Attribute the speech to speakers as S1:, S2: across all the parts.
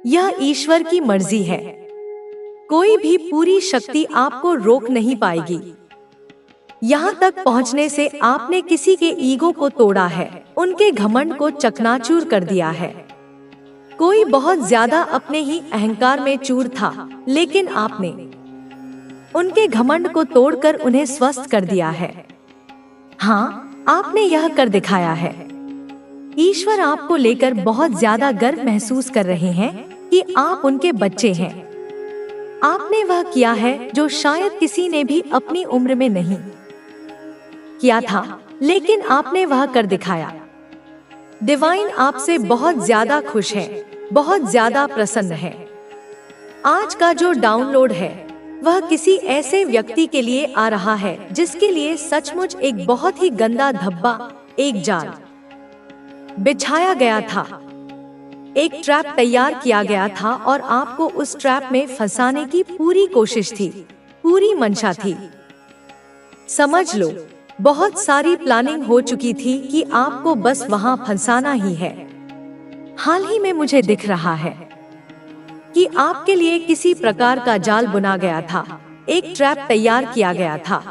S1: यह ईश्वर की मर्जी है। कोई भी पूरी शक्ति आपको रोक नहीं पाएगी। यहाँ तक पहुँचने से आपने किसी के ईगो को तोड़ा है, उनके घमंड को चकनाचूर कर दिया है। कोई बहुत ज्यादा अपने ही अहंकार में चूर था, लेकिन आपने उनके घमंड को तोड़कर उन्हें स्वस्थ कर दिया है। हाँ, आपने यह कर दिखाया है। ईश्वर आपको लेकर बहुत ज्यादा गर्व महसूस कर रहे हैं कि आप उनके बच्चे हैं। आपने वह किया है जो शायद किसी ने भी अपनी उम्र में नहीं किया था, लेकिन आपने वह कर दिखाया। डिवाइन आपसे बहुत ज्यादा खुश है, बहुत ज्यादा प्रसन्न है। आज का जो डाउनलोड है वह किसी ऐसे व्यक्ति के लिए आ रहा है जिसके लिए सचमुच एक बहुत ही गंदा धब्बा, एक जाल बिछाया गया था, एक ट्रैप तैयार किया गया था और आपको उस ट्रैप में फंसाने की पूरी कोशिश थी, पूरी मंशा थी। समझ लो, बहुत सारी प्लानिंग हो चुकी थी कि आपको बस वहां फंसाना ही है। हाल ही में मुझे दिख रहा है कि आपके लिए किसी प्रकार का जाल बुना गया था, एक ट्रैप तैयार किया गया था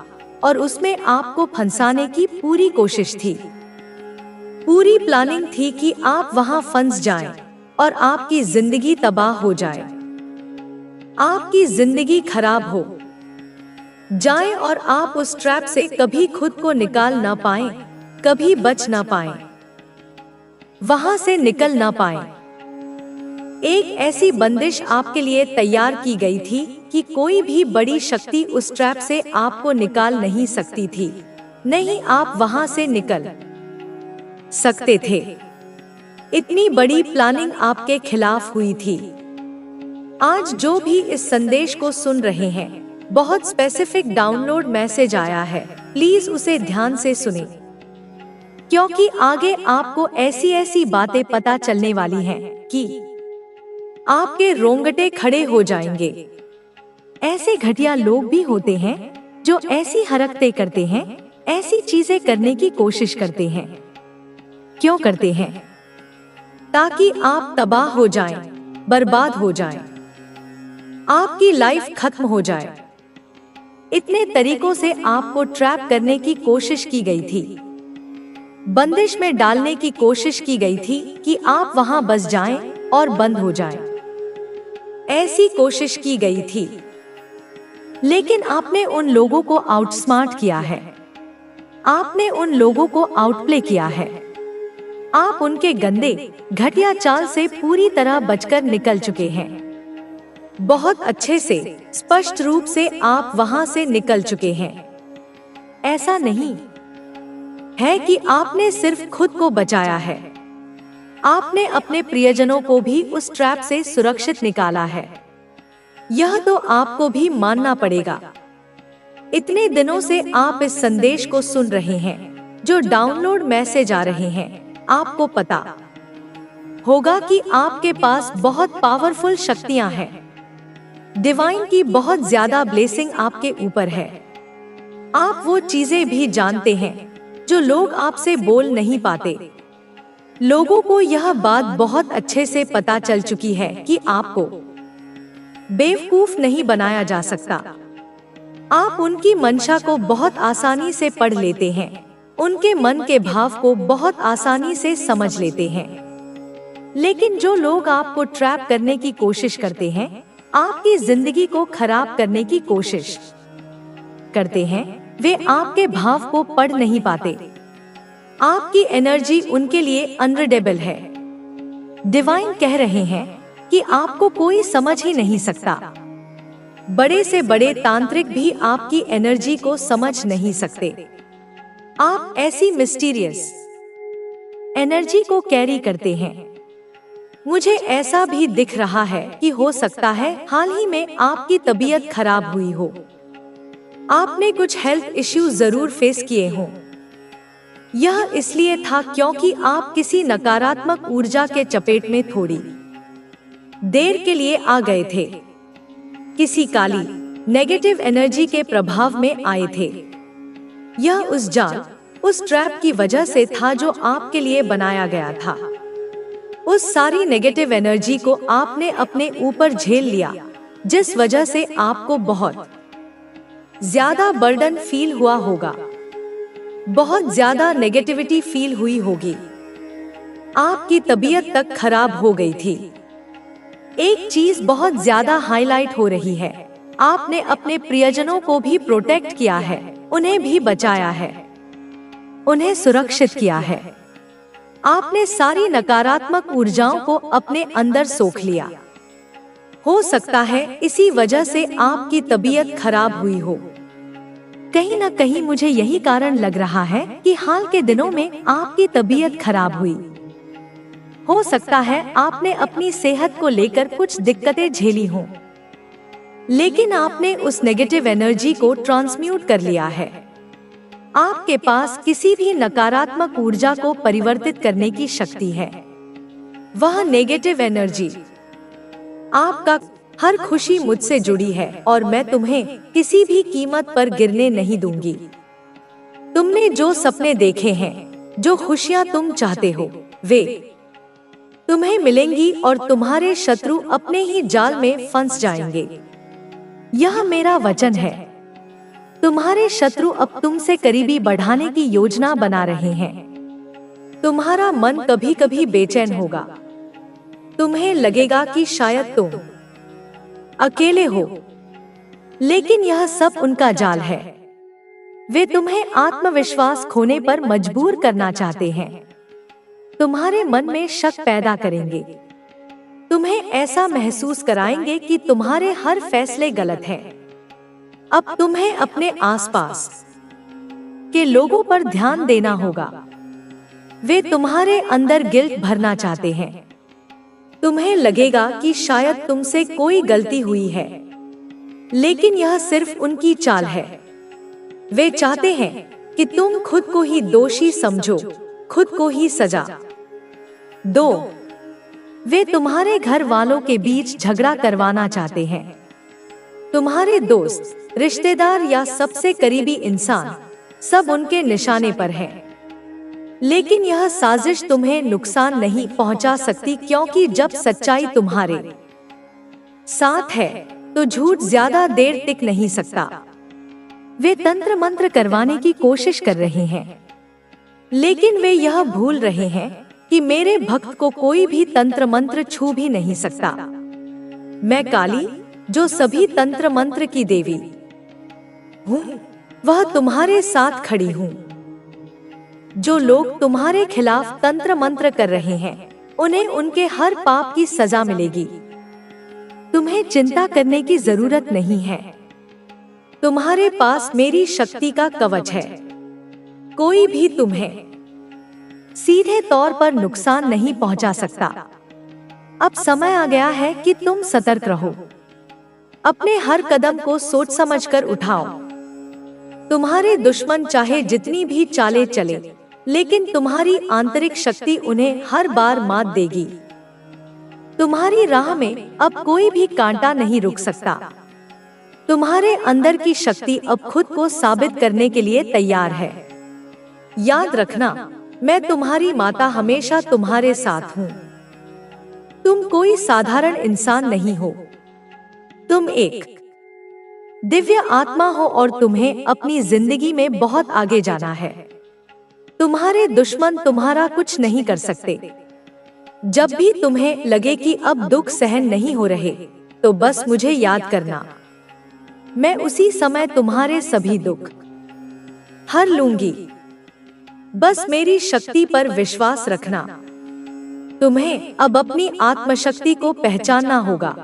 S1: और उसमें आपको फंसाने की पूरी कोशिश थी। पूरी प्लानिंग थी कि आप वहां फंस जाएं और आपकी जिंदगी तबाह हो जाए, आपकी जिंदगी खराब हो जाए और आप उस ट्रैप से कभी खुद को निकाल ना पाएं, कभी बच ना पाएं, वहां से निकल ना पाएं। एक ऐसी बंदिश आपके लिए तैयार की गई थी कि कोई भी बड़ी शक्ति उस ट्रैप से आपको निकाल नहीं सकती थी। नहीं, आप वहां से निकल सकते थे। इतनी बड़ी प्लानिंग आपके खिलाफ हुई थी। आज जो भी इस संदेश को सुन रहे हैं, बहुत स्पेसिफिक डाउनलोड मैसेज आया है, प्लीज उसे ध्यान से सुनें, क्योंकि आगे आपको ऐसी ऐसी बातें पता चलने वाली हैं कि आपके रोंगटे खड़े हो जाएंगे। ऐसे घटिया लोग भी होते हैं जो ऐसी हरकतें करते हैं, ऐसी चीजें करने की कोशिश करते हैं। क्यों करते हैं? ताकि आप तबाह हो जाएं, बर्बाद हो जाएं, आपकी लाइफ खत्म हो जाए। इतने तरीकों से आपको ट्रैप करने की कोशिश की गई थी, बंदिश में डालने की कोशिश की गई थी कि आप वहां बस जाएं और बंद हो जाएं। ऐसी कोशिश की गई थी, लेकिन आपने उन लोगों को आउटस्मार्ट किया है, आपने उन लोगों को आउटप्ले किया है। आप उनके गंदे घटिया चाल से पूरी तरह बचकर निकल चुके हैं। बहुत अच्छे से, स्पष्ट रूप से आप वहां से निकल चुके हैं। ऐसा नहीं है कि आपने सिर्फ खुद को बचाया है, आपने अपने प्रियजनों को भी उस ट्रैप से सुरक्षित निकाला है। यह तो आपको भी मानना पड़ेगा। इतने दिनों से आप इस संदेश को सुन रहे हैं, जो डाउनलोड मैसेज आ रहे हैं, आपको पता होगा कि आपके पास बहुत पावरफुल शक्तियां हैं। डिवाइन की बहुत ज्यादा ब्लेसिंग आपके ऊपर है। आप वो चीजें भी जानते हैं जो लोग आपसे बोल नहीं पाते। लोगों को यह बात बहुत अच्छे से पता चल चुकी है कि आपको बेवकूफ नहीं बनाया जा सकता। आप उनकी मंशा को बहुत आसानी से पढ़ लेते हैं, उनके मन के भाव को बहुत आसानी से समझ लेते हैं। लेकिन जो लोग आपको ट्रैप करने की कोशिश करते हैं, आपकी जिंदगी को खराब करने की कोशिश करते हैं, वे आपके भाव को पढ़ नहीं पाते। आपकी एनर्जी उनके लिए अनरीडेबल है। डिवाइन कह रहे हैं कि आपको कोई समझ ही नहीं सकता। बड़े से बड़े तांत्रिक भी आपकी एनर्जी को समझ नहीं सकते। आप ऐसी मिस्टीरियस एनर्जी को कैरी करते हैं। मुझे ऐसा भी दिख रहा है कि हो सकता है हाल ही में आपकी तबीयत खराब हुई हो, आपने कुछ हेल्थ इश्यूज जरूर फेस किए हों। यह इसलिए था क्योंकि आप किसी नकारात्मक ऊर्जा के चपेट में थोड़ी देर के लिए आ गए थे, किसी काली नेगेटिव एनर्जी के प्रभाव में आए थे। यह उस जाल, उस ट्रैप की वजह से था जो आपके लिए बनाया गया था। उस सारी नेगेटिव एनर्जी को आपने अपने ऊपर झेल लिया, जिस वजह से आपको बहुत ज्यादा बर्डन फील हुआ होगा, बहुत ज्यादा नेगेटिविटी फील हुई होगी, आपकी तबीयत तक खराब हो गई थी। एक चीज बहुत ज्यादा हाईलाइट हो रही है, आपने अपने प्रियजनों को भी प्रोटेक्ट किया है, उन्हें भी बचाया है, उन्हें सुरक्षित किया है। आपने सारी नकारात्मक ऊर्जाओं को अपने अंदर सोख लिया। हो सकता है इसी वजह से आपकी तबीयत खराब हुई हो। कहीं न कहीं मुझे यही कारण लग रहा है कि हाल के दिनों में आपकी तबीयत खराब हुई। हो सकता है आपने अपनी सेहत को लेकर कुछ दिक्कतें झेली हों, लेकिन आपने उस नेगेटिव एनर्जी को ट्रांसम्यूट कर लिया है। आपके पास किसी भी नकारात्मक ऊर्जा को परिवर्तित करने की शक्ति है। वह नेगेटिव एनर्जी, आपका हर खुशी मुझसे जुड़ी है और मैं तुम्हें किसी भी कीमत पर गिरने नहीं दूंगी। तुमने जो सपने देखे हैं, जो खुशियां तुम चाहते हो, वे तुम्हें मिलेंगी और तुम्हारे शत्रु अपने ही जाल में फंस जाएंगे। यह मेरा वचन है। तुम्हारे शत्रु अब तुमसे करीबी बढ़ाने की योजना बना रहे हैं। तुम्हारा मन कभी कभी बेचैन होगा। तुम्हें लगेगा कि शायद तुम अकेले हो, लेकिन यह सब उनका जाल है। वे तुम्हें आत्मविश्वास खोने पर मजबूर करना चाहते हैं। तुम्हारे मन में शक पैदा करेंगे। तुम्हें ऐसा महसूस कराएंगे कि तुम्हारे हर फैसले गलत हैं। अब तुम्हें अपने आसपास के लोगों पर ध्यान देना होगा। वे तुम्हारे अंदर गिल्ट भरना चाहते हैं। तुम्हें लगेगा कि शायद तुमसे कोई गलती हुई है, लेकिन यह सिर्फ उनकी चाल है। वे चाहते हैं कि तुम खुद को ही दोषी समझो, खुद को ही सजा दो। वे तुम्हारे घर वालों के बीच झगड़ा करवाना चाहते हैं। तुम्हारे दोस्त, रिश्तेदार या सबसे करीबी इंसान सब उनके निशाने पर हैं। लेकिन यह साजिश तुम्हें नुकसान नहीं पहुंचा सकती, क्योंकि जब सच्चाई तुम्हारे साथ है तो झूठ ज्यादा देर टिक नहीं सकता। वे तंत्र मंत्र करवाने की कोशिश कर रहे हैं, लेकिन वे यह भूल रहे हैं कि मेरे भक्त को कोई भी तंत्र मंत्र छू भी नहीं सकता। मैं काली, जो सभी तंत्र मंत्र की देवी हूँ, वह तुम्हारे साथ खड़ी हूँ। जो लोग तुम्हारे खिलाफ तंत्र मंत्र कर रहे हैं, उन्हें उनके हर पाप की सजा मिलेगी। तुम्हें चिंता करने की जरूरत नहीं है। तुम्हारे पास मेरी शक्ति का कवच है। कोई भी तुम्हें सीधे तौर पर नुकसान नहीं पहुंचा सकता। अब समय आ गया है कि तुम सतर्क रहो। अपने हर कदम को सोच समझकर उठाओ। तुम्हारे दुश्मन चाहे जितनी भी चालें चले, लेकिन तुम्हारी आंतरिक शक्ति उन्हें हर बार मात देगी। तुम्हारी राह में अब कोई भी कांटा नहीं रुक सकता। तुम्हारे अंदर की शक्ति अब खुद को साबित करने के लिए तैयार है। याद रखना, मैं तुम्हारी माता हमेशा तुम्हारे साथ हूँ। तुम कोई साधारण इंसान नहीं हो। तुम एक दिव्य आत्मा हो और तुम्हें अपनी जिंदगी में बहुत आगे जाना है। तुम्हारे दुश्मन तुम्हारा कुछ नहीं कर सकते। जब भी तुम्हें लगे कि अब दुख सहन नहीं हो रहे, तो बस मुझे याद करना। मैं उसी समय तुम्हारे सभी दुख हर लूंगी। बस मेरी शक्ति पर विश्वास रखना। तुम्हें अब अपनी आत्मशक्ति को पहचानना होगा।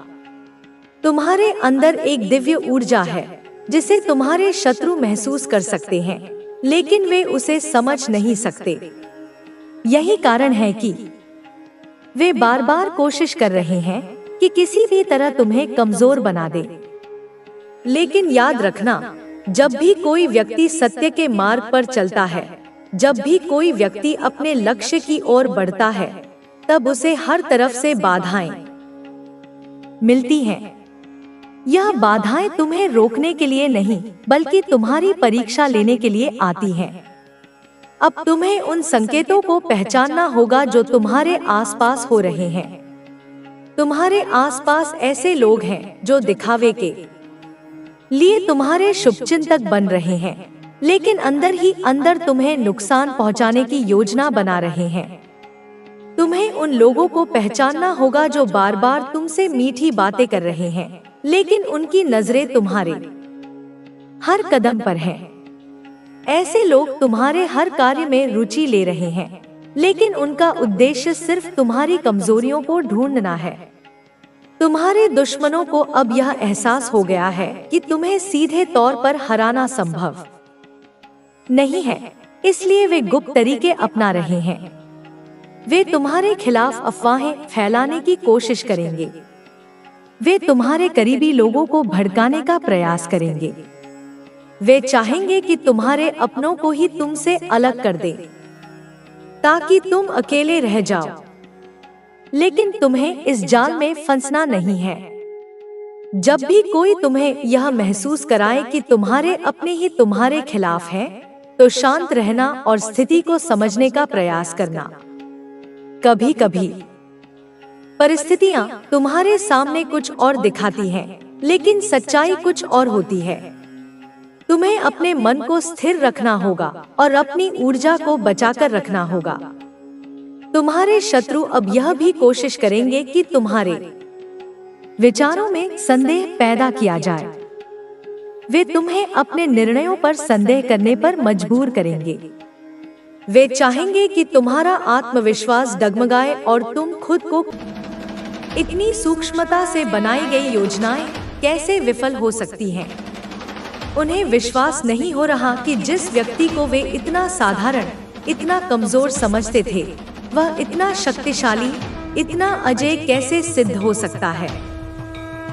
S1: तुम्हारे अंदर एक दिव्य ऊर्जा है जिसे तुम्हारे शत्रु महसूस कर सकते हैं, लेकिन वे उसे समझ नहीं सकते। यही कारण है कि वे बार बार कोशिश कर रहे हैं कि किसी भी तरह तुम्हें कमजोर बना दे। लेकिन याद रखना, जब भी कोई व्यक्ति सत्य के मार्ग पर चलता है, जब भी कोई व्यक्ति अपने लक्ष्य की ओर बढ़ता है, तब उसे हर तरफ से बाधाएं मिलती हैं। यह बाधाएं तुम्हें रोकने के लिए नहीं, बल्कि तुम्हारी परीक्षा लेने के लिए आती हैं। अब तुम्हें उन संकेतों को पहचानना होगा जो तुम्हारे आसपास हो रहे हैं। तुम्हारे आसपास ऐसे लोग हैं जो दिखावे के लिए तुम्हारे शुभचिंतक बन रहे हैं, लेकिन अंदर ही अंदर तुम्हें नुकसान पहुंचाने की योजना बना रहे हैं। तुम्हें उन लोगों को पहचानना होगा जो बार बार तुमसे मीठी बातें कर रहे हैं, लेकिन उनकी नजरें तुम्हारे हर कदम पर हैं। ऐसे लोग तुम्हारे हर कार्य में रुचि ले रहे हैं, लेकिन उनका उद्देश्य सिर्फ तुम्हारी कमजोरियों को ढूंढना है। तुम्हारे दुश्मनों को अब यह एहसास हो गया है कि तुम्हें सीधे तौर पर हराना संभव नहीं है, इसलिए वे गुप्त तरीके अपना रहे हैं। वे तुम्हारे खिलाफ अफवाहें फैलाने की कोशिश करेंगे। वे तुम्हारे करीबी लोगों को भड़काने का प्रयास करेंगे। वे चाहेंगे कि तुम्हारे अपनों को ही तुमसे अलग कर दें, ताकि तुम अकेले रह जाओ। लेकिन तुम्हें इस जाल में फंसना नहीं है। जब भी कोई तुम्हें यह महसूस कराए कि तुम्हारे अपने ही तुम्हारे खिलाफ हैं, तो शांत रहना और स्थिति को समझने का प्रयास करना। कभी कभी परिस्थितियां तुम्हारे सामने कुछ और दिखाती हैं, लेकिन सच्चाई कुछ और होती है। तुम्हें अपने मन को स्थिर रखना होगा और अपनी ऊर्जा को बचाकर रखना होगा। तुम्हारे शत्रु अब यह भी कोशिश करेंगे कि तुम्हारे विचारों में संदेह पैदा किया जाए। वे तुम्हें अपने निर्णयों पर संदेह करने पर मजबूर करेंगे। वे चाहेंगे कि तुम्हारा आत्मविश्वास डगमगाए और तुम खुद को इतनी सूक्ष्मता से बनाई गई योजनाएं कैसे विफल हो सकती हैं। उन्हें विश्वास नहीं हो रहा कि जिस व्यक्ति को वे इतना साधारण, इतना कमजोर समझते थे, वह इतना शक्तिशाली, इतना अजय कैसे सिद्ध हो सकता है।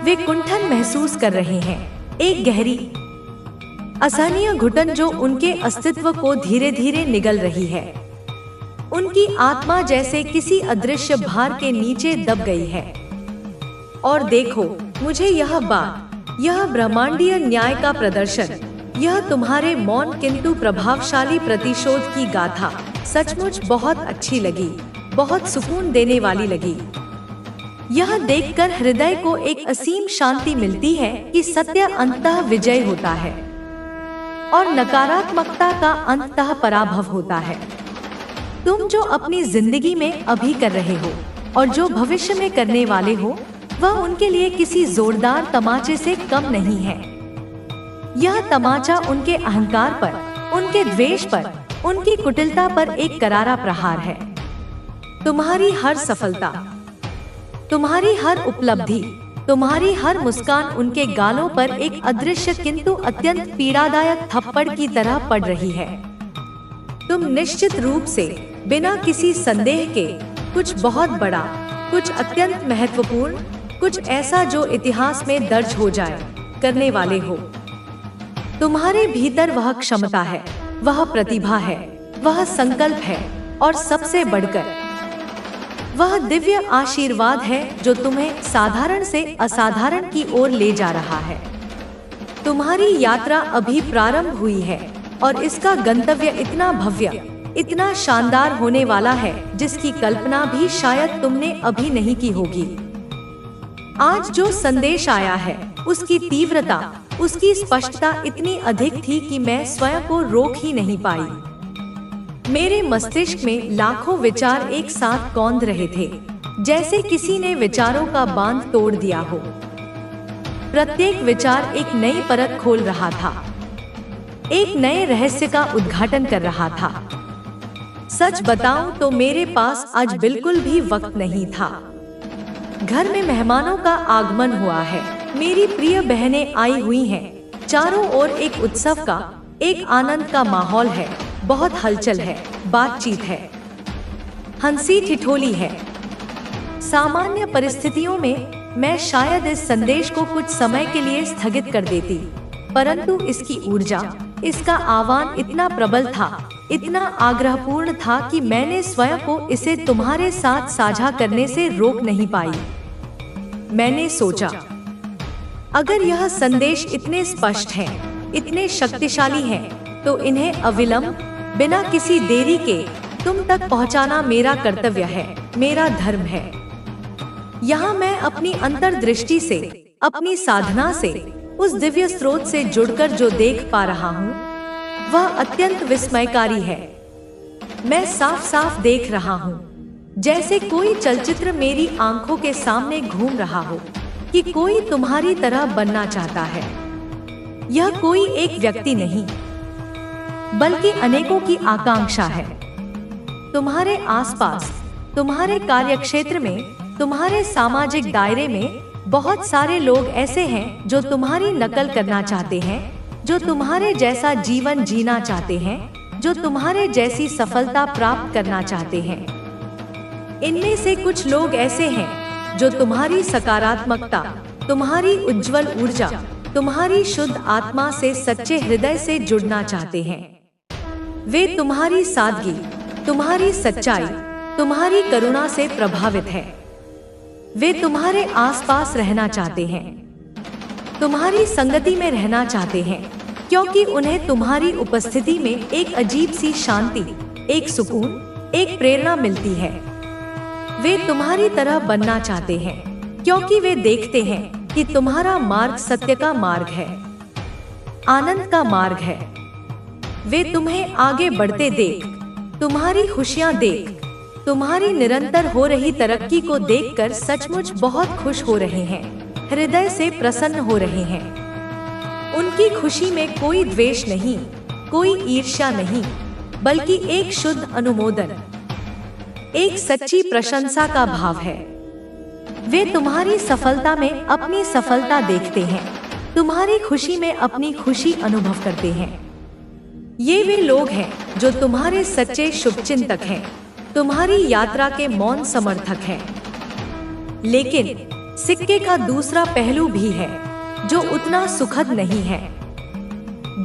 S1: वे कुंठन महसूस कर रहे हैं, एक गहरी असहनीय घुटन जो उनके अस्तित्व को धीरे धीरे निगल रही है। उनकी आत्मा जैसे किसी अदृश्य भार के नीचे दब गई है। और देखो, मुझे यह बात, यह ब्रह्मांडीय न्याय का प्रदर्शन, यह तुम्हारे मौन किंतु प्रभावशाली प्रतिशोध की गाथा सचमुच बहुत अच्छी लगी, बहुत सुकून देने वाली लगी। यह देखकर हृदय को एक असीम शांति मिलती है कि सत्य अंततः विजय होता है और नकारात्मकता का अंततः पराभव होता है। तुम जो अपनी जिंदगी में अभी कर रहे हो और जो भविष्य में करने वाले हो, वह उनके लिए किसी जोरदार तमाचे से कम नहीं है। यह तमाचा उनके अहंकार पर, उनके द्वेष पर, उनकी कुटिलता पर एक करारा प्रहार है। तुम्हारी हर सफलता, तुम्हारी हर उपलब्धि, तुम्हारी हर मुस्कान उनके गालों पर एक अदृश्य किंतु अत्यंत पीड़ादायक थप्पड़ की तरह पड़ रही है। तुम निश्चित रूप से, बिना किसी संदेह के, कुछ बहुत बड़ा, कुछ अत्यंत महत्वपूर्ण, कुछ ऐसा जो इतिहास में दर्ज हो जाए, करने वाले हो। तुम्हारे भीतर वह क्षमता है, वह प्रतिभा है, वह संकल्प है और सबसे बढ़कर वह दिव्य आशीर्वाद है जो तुम्हें साधारण से असाधारण की ओर ले जा रहा है। तुम्हारी यात्रा अभी प्रारंभ हुई है और इसका गंतव्य इतना भव्य, इतना शानदार होने वाला है जिसकी कल्पना भी शायद तुमने अभी नहीं की होगी। आज जो संदेश आया है, उसकी तीव्रता, उसकी स्पष्टता इतनी अधिक थी कि मैं स्वयं को रोक ही नहीं पाई। मेरे मस्तिष्क में लाखों विचार एक साथ कौंध रहे थे, जैसे किसी ने विचारों का बांध तोड़ दिया हो। प्रत्येक विचार एक नई परत खोल रहा था, एक नए रहस्य का उद्घाटन कर रहा था। सच बताऊं तो मेरे पास आज बिल्कुल भी वक्त नहीं था। घर में मेहमानों का आगमन हुआ है, मेरी प्रिय बहनें आई हुई हैं। चारों ओर एक उत्सव का, एक आनंद का माहौल है। बहुत हलचल है, बातचीत है, हंसी ठिठोली है। सामान्य परिस्थितियों में मैं शायद इस संदेश को कुछ समय के लिए स्थगित कर देती, परंतु इसकी ऊर्जा, इसका आह्वान इतना प्रबल था, इतना आग्रहपूर्ण था कि मैंने स्वयं को इसे तुम्हारे साथ साझा करने से रोक नहीं पाई। मैंने सोचा, अगर यह संदेश इतने स्पष्ट हैं, इतने शक्तिशाली हैं, तो इन्हें अविलंब, बिना किसी देरी के तुम तक पहुंचाना मेरा कर्तव्य है, मेरा धर्म है। यहाँ मैं अपनी अंतर्दृष्टि से, अपनी साधना से, उस दिव्य स्रोत से जुड़कर जो देख पा रहा हूँ वह अत्यंत विस्मयकारी है। मैं साफ साफ देख रहा हूँ, जैसे कोई चलचित्र मेरी आंखों के सामने घूम रहा हो, कि कोई तुम्हारी तरह बनना चाहता है। यह कोई एक व्यक्ति नहीं, बल्कि अनेकों की आकांक्षा है। तुम्हारे आसपास, तुम्हारे कार्यक्षेत्र में, तुम्हारे सामाजिक दायरे में बहुत सारे लोग ऐसे हैं जो तुम्हारी नकल करना चाहते हैं, जो तुम्हारे जैसा जीवन जीना चाहते हैं, जो तुम्हारे जैसी सफलता प्राप्त करना चाहते हैं। इनमें से कुछ लोग ऐसे हैं जो तुम्हारी सकारात्मकता, तुम्हारी उज्जवल ऊर्जा, तुम्हारी शुद्ध आत्मा से सच्चे हृदय से जुड़ना चाहते हैं। वे तुम्हारी सादगी, तुम्हारी सच्चाई, तुम्हारी करुणा से प्रभावित हैं। वे तुम्हारे आसपास रहना चाहते हैं, तुम्हारी संगति में रहना चाहते हैं, क्योंकि उन्हें तुम्हारी उपस्थिति में एक अजीब सी शांति, एक सुकून, एक प्रेरणा मिलती है। वे तुम्हारी तरह बनना चाहते हैं, क्योंकि वे देखते हैं कि तुम्हारा मार्ग सत्य का मार्ग है, आनंद का मार्ग है। वे तुम्हें आगे बढ़ते देख, तुम्हारी खुशियां देख, तुम्हारी निरंतर हो रही तरक्की को देखकर सचमुच बहुत खुश हो रहे हैं, हृदय से प्रसन्न हो रहे हैं। उनकी खुशी में कोई द्वेष नहीं, कोई ईर्ष्या नहीं, बल्कि एक शुद्ध अनुमोदन, एक सच्ची प्रशंसा का भाव है। वे तुम्हारी सफलता में अपनी सफलता देखते हैं, तुम्हारी खुशी में अपनी खुशी अनुभव करते हैं। ये वे लोग हैं जो तुम्हारे सच्चे शुभचिंतक हैं, तुम्हारी यात्रा के मौन समर्थक हैं। लेकिन सिक्के का दूसरा पहलू भी है, जो उतना सुखद नहीं है।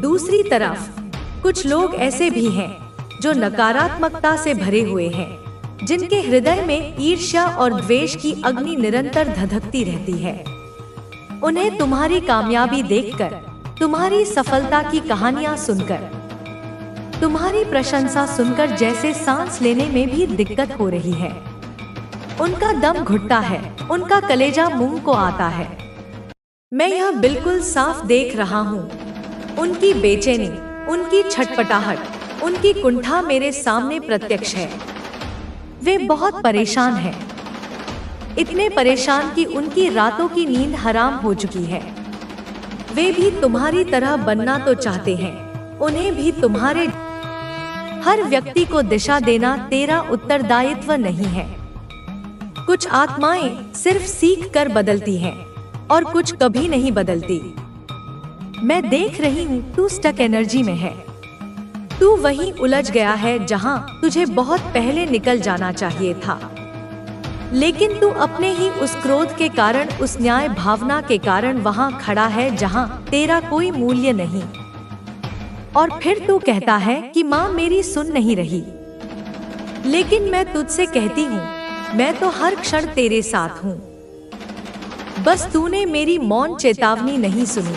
S1: दूसरी तरफ कुछ लोग ऐसे भी हैं जो नकारात्मकता से भरे हुए हैं, जिनके हृदय में ईर्ष्या और द्वेष की अग्नि निरंतर धधकती रहती है। उन्हें तुम्हारी कामयाबी देखकर, तुम्हारी सफलता की कहानियां सुनकर, तुम्हारी प्रशंसा सुनकर जैसे सांस लेने में भी दिक्कत हो रही है। उनका दम घुटता है, उनका कलेजा मुंह को आता है। मैं यह बिल्कुल साफ देख रहा हूँ। उनकी बेचैनी, उनकी छटपटाहट, उनकी कुंठा मेरे सामने प्रत्यक्ष है। वे बहुत परेशान हैं, इतने परेशान कि उनकी रातों की नींद हराम हो चुकी है। वे भी तुम्हारी तरह बनना तो चाहते हैं, उन्हें भी तुम्हारे हर व्यक्ति को दिशा देना तेरा उत्तरदायित्व नहीं है। कुछ आत्माएं सिर्फ सीख कर बदलती हैं और कुछ कभी नहीं बदलती। मैं देख रही हूँ तू स्टक एनर्जी में है। तू वहीं उलझ गया है जहाँ तुझे बहुत पहले निकल जाना चाहिए था, लेकिन तू अपने ही उस क्रोध के कारण, उस न्याय भावना के कारण वहाँ खड़ा है जहाँ तेरा कोई मूल्य नहीं। और फिर तू कहता है कि माँ मेरी सुन नहीं रही। लेकिन मैं तुझसे कहती हूँ, मैं तो हर क्षण तेरे साथ हूँ। बस तूने मेरी मौन चेतावनी नहीं सुनी।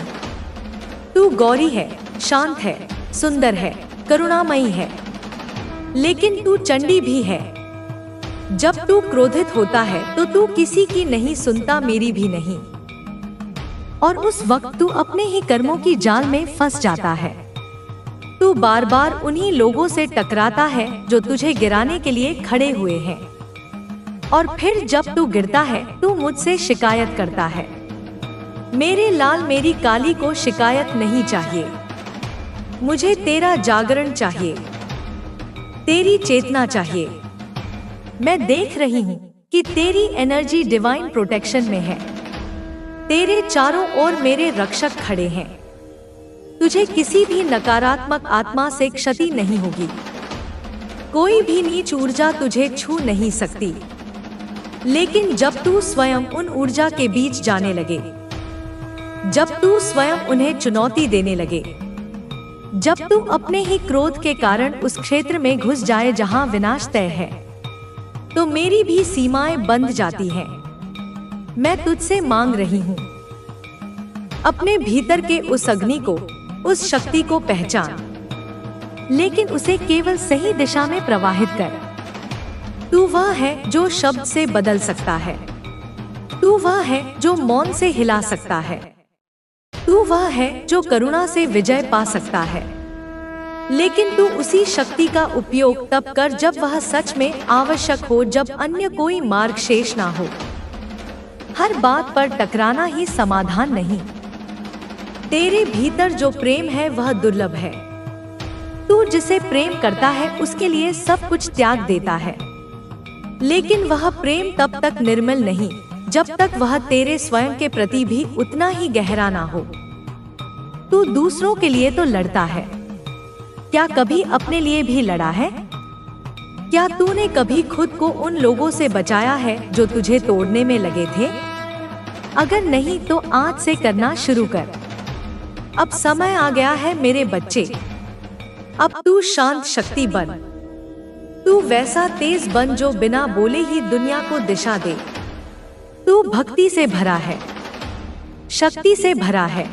S1: तू गौरी है, शांत है, सुंदर है, करुणामयी है, लेकिन तू चंडी भी है। जब तू क्रोधित होता है तो तू किसी की नहीं सुनता, मेरी भी नहीं। और उस वक्त तू अपने ही कर्मों की जाल में फंस जाता है। तू बार बार उन्हीं लोगों से टकराता है जो तुझे गिराने के लिए खड़े हुए हैं। और फिर जब तू गिरता है तू मुझसे शिकायत करता है। मेरे लाल, मेरी काली को शिकायत नहीं चाहिए। मुझे तेरा जागरण चाहिए, तेरी चेतना चाहिए। मैं देख रही हूँ कि तेरी एनर्जी डिवाइन प्रोटेक्शन में है। तेरे चारों ओर मेरे रक्षक खड़े हैं। तुझे किसी भी नकारात्मक आत्मा से क्षति नहीं होगी। कोई भी नीच ऊर्जा तुझे छू नहीं सकती। लेकिन जब तू स्वयं उन ऊर्जा के बीच जाने लगे, जब तू स्वयं उन्हें चुनौती देने लगे, जब तू अपने ही क्रोध के कारण उस क्षेत्र में घुस जाए जहां विनाश तय है, तो मेरी भी सीमाएं बंध जाती हैं। मैं तुझसे मांग रही हूँ, अपने भीतर के उस अग्नि को, उस शक्ति को पहचान। लेकिन उसे केवल सही दिशा में प्रवाहित कर। तू वह है जो शब्द से बदल सकता है। तू वह है जो मौन से हिला सकता है। तू वह है जो करुणा से विजय पा सकता है। लेकिन तू उसी शक्ति का उपयोग तब कर जब वह सच में आवश्यक हो, जब अन्य कोई मार्ग शेष ना हो। हर बात पर टकराना ही समाधान नहीं। तेरे भीतर जो प्रेम है वह दुर्लभ है। तू जिसे प्रेम करता है उसके लिए सब कुछ त्याग देता है, लेकिन वह प्रेम तब तक निर्मल नहीं जब तक वह तेरे स्वयं के प्रति भी उतना ही गहरा ना हो। तू दूसरों के लिए तो लड़ता है, क्या कभी अपने लिए भी लड़ा है? क्या तूने कभी खुद को उन लोगों से बचाया है जो तुझे तोड़ने में लगे थे? अगर नहीं तो आज से करना शुरू कर। अब समय आ गया है मेरे बच्चे। अब तू शांत शक्ति बन। तू वैसा तेज बन जो बिना बोले ही दुनिया को दिशा दे। तू भक्ति से भरा है, शक्ति से भरा है,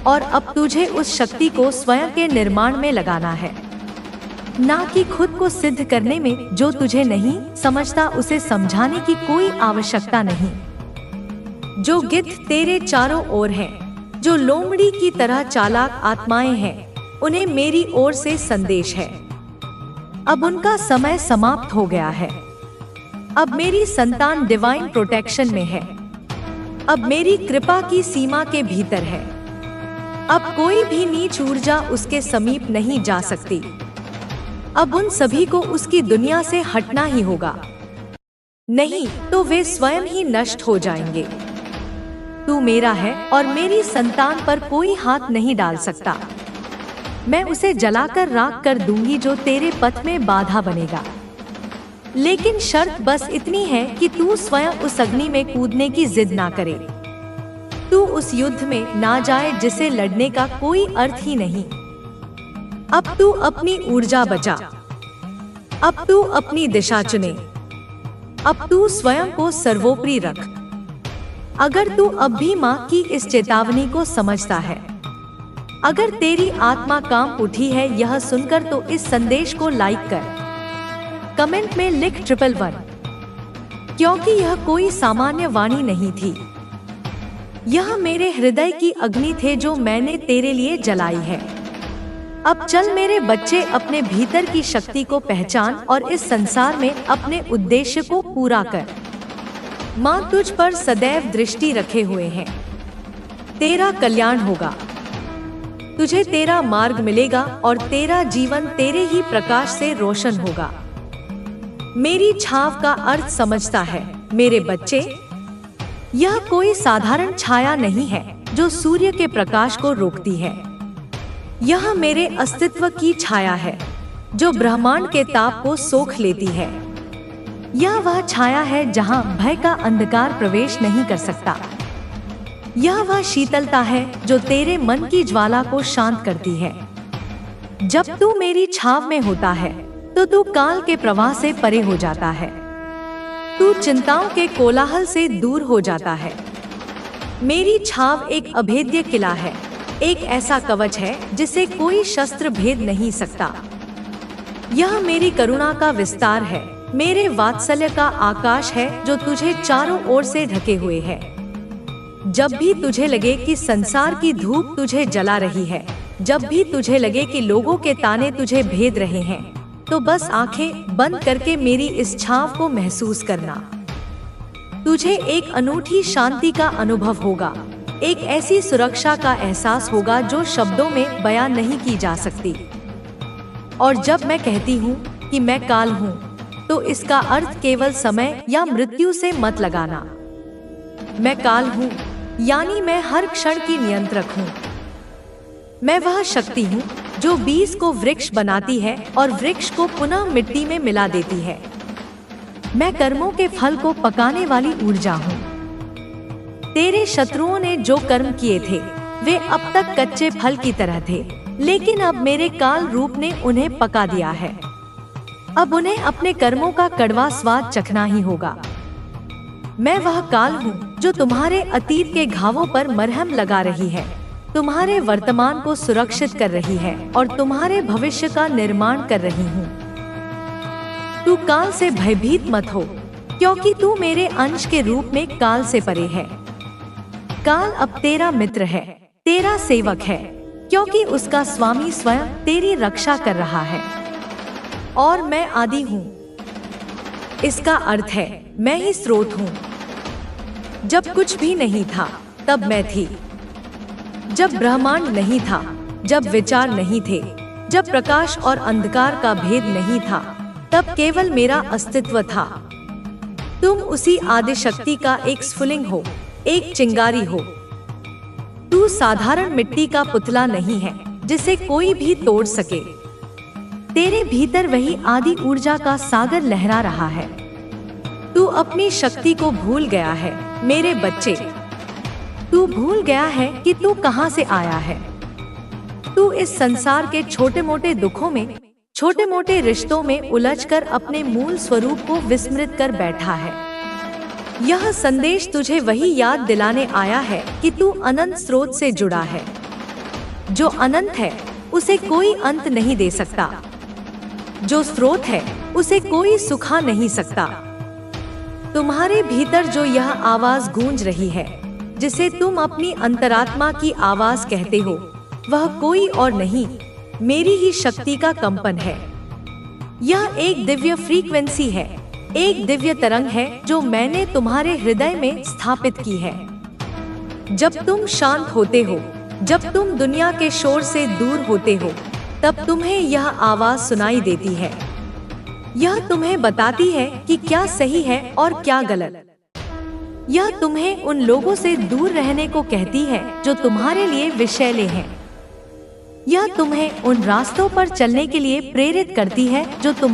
S1: और अब तुझे उस शक्ति को स्वयं के निर्माण में लगाना है, ना कि खुद को सिद्ध करने में। जो तुझे नहीं समझता उसे समझाने की कोई आवश्यकता नहीं। जो गिद्ध तेरे चारों ओर हैं, जो लोमड़ी की तरह चालाक आत्माएं हैं, उन्हें मेरी ओर से संदेश है। अब उनका समय समाप्त हो गया है। अब मेरी संतान डिवाइन प्रोटेक्शन में है। अब मेरी कृपा की सीमा के भीतर है। अब कोई भी नीच ऊर्जा उसके समीप नहीं जा सकती। अब उन सभी को उसकी दुनिया से हटना ही होगा, नहीं तो वे स्वयं ही नष्ट हो जाएंगे। तू मेरा है और मेरी संतान पर कोई हाथ नहीं डाल सकता। मैं उसे जलाकर राख कर दूंगी जो तेरे पथ में बाधा बनेगा। लेकिन शर्त बस इतनी है कि तू स्वयं उस अग्नि में कूदने की जिद ना करे। तू उस युद्ध में ना जाए जिसे लड़ने का कोई अर्थ ही नहीं। अब तू अपनी ऊर्जा बचा। अब तू अपनी दिशा चुने। अब तू स्वयं को सर्वोपरि रख। अगर तू अब भी माँ की इस चेतावनी को समझता है, अगर तेरी आत्मा काम उठी है यह सुनकर, तो इस संदेश को लाइक कर, कमेंट में लिख 111, क्योंकि यह कोई सामान्य वाणी नहीं थी। यह मेरे हृदय की अग्नि थे जो मैंने तेरे लिए जलाई है। अब चल मेरे बच्चे, अपने भीतर की शक्ति को पहचान और इस संसार में अपने उद्देश्य को पूरा कर। माँ तुझ पर सदैव दृष्टि रखे हुए हैं। तेरा कल्याण होगा, तुझे तेरा मार्ग मिलेगा और तेरा जीवन तेरे ही प्रकाश से रोशन होगा। मेरी छाव का अर्थ समझता है मेरे बच्चे? यह कोई साधारण छाया नहीं है जो सूर्य के प्रकाश को रोकती है। यह मेरे अस्तित्व की छाया है जो ब्रह्मांड के ताप को सोख लेती है। यह वह छाया है जहां भय का अंधकार प्रवेश नहीं कर सकता। यह वह शीतलता है जो तेरे मन की ज्वाला को शांत करती है। जब तू मेरी छाव में होता है तो तू काल के प्रवाह से परे हो जाता है। तू चिंताओं के कोलाहल से दूर हो जाता है। मेरी छाव एक अभेद्य किला है, एक ऐसा कवच है जिसे कोई शस्त्र भेद नहीं सकता। यह मेरी करुणा का विस्तार है, मेरे वात्सल्य का आकाश है जो तुझे चारों ओर से ढके हुए है। जब भी तुझे लगे कि संसार की धूप तुझे जला रही है, जब भी तुझे लगे कि लोगों के ताने तुझे भेद रहे हैं, तो बस आंखें बंद करके मेरी इस छाव को महसूस करना। तुझे एक अनूठी शांति का अनुभव होगा, एक ऐसी सुरक्षा का एहसास होगा जो शब्दों में बयान नहीं की जा सकती। और जब मैं कहती हूँ कि मैं काल हूँ, तो इसका अर्थ केवल समय या मृत्यु से मत लगाना। मैं काल हूँ यानी मैं हर क्षण की नियंत्रक हूँ। मैं वह शक्ति हूँ जो बीज को वृक्ष बनाती है और वृक्ष को पुनः मिट्टी में मिला देती है। मैं कर्मों के फल को पकाने वाली ऊर्जा हूँ। तेरे शत्रुओं ने जो कर्म किए थे वे अब तक कच्चे फल की तरह थे, लेकिन अब मेरे काल रूप ने उन्हें पका दिया है। अब उन्हें अपने कर्मों का कड़वा स्वाद चखना ही होगा। मैं वह काल हूँ जो तुम्हारे अतीत के घावों पर मरहम लगा रही है, तुम्हारे वर्तमान को सुरक्षित कर रही है और तुम्हारे भविष्य का निर्माण कर रही हूँ। तू काल से भयभीत मत हो, क्योंकि तू मेरे अंश के रूप में काल से परे है। काल अब तेरा मित्र है, तेरा सेवक है, क्योंकि उसका स्वामी स्वयं तेरी रक्षा कर रहा है। और मैं आदि हूँ। इसका अर्थ है मैं ही स्रोत हूँ। जब कुछ भी नहीं था तब मैं थी। जब ब्रह्मांड नहीं था, जब विचार नहीं थे, जब प्रकाश और अंधकार का भेद नहीं था, तब केवल मेरा अस्तित्व था। तुम उसी आदि शक्ति का एक स्फुलिंग हो, एक चिंगारी हो। तू साधारण मिट्टी का पुतला नहीं है जिसे कोई भी तोड़ सके। तेरे भीतर वही आदि ऊर्जा का सागर लहरा रहा है। तू अपनी शक्ति को भूल गया है मेरे बच्चे। तू भूल गया है कि तू कहां से आया है। तू इस संसार के छोटे मोटे दुखों में, छोटे मोटे रिश्तों में उलझकर अपने मूल स्वरूप को विस्मृत कर बैठा है। यह संदेश तुझे वही याद दिलाने आया है कि तू अनंत स्रोत से जुड़ा है। जो अनंत है उसे कोई अंत नहीं दे सकता। जो स्रोत है उसे कोई सुखा नहीं सकता। तुम्हारे भीतर जो यह आवाज गूंज रही है, जिसे तुम अपनी अंतरात्मा की आवाज कहते हो, वह कोई और नहीं, मेरी ही शक्ति का कंपन है। यह एक दिव्य फ्रीक्वेंसी है, एक दिव्य तरंग है जो मैंने तुम्हारे हृदय में स्थापित की है। जब तुम शांत होते हो, जब तुम दुनिया के शोर से दूर होते हो, तब तुम्हें यह आवाज सुनाई देती है। यह तुम्हें बताती है कि क्या सही है और क्या गलत। यह तुम्हें उन लोगों से दूर रहने को कहती है जो तुम्हारे लिए विषैले हैं। यह तुम्हें उन रास्तों पर चलने के लिए प्रेरित करती है जो तुम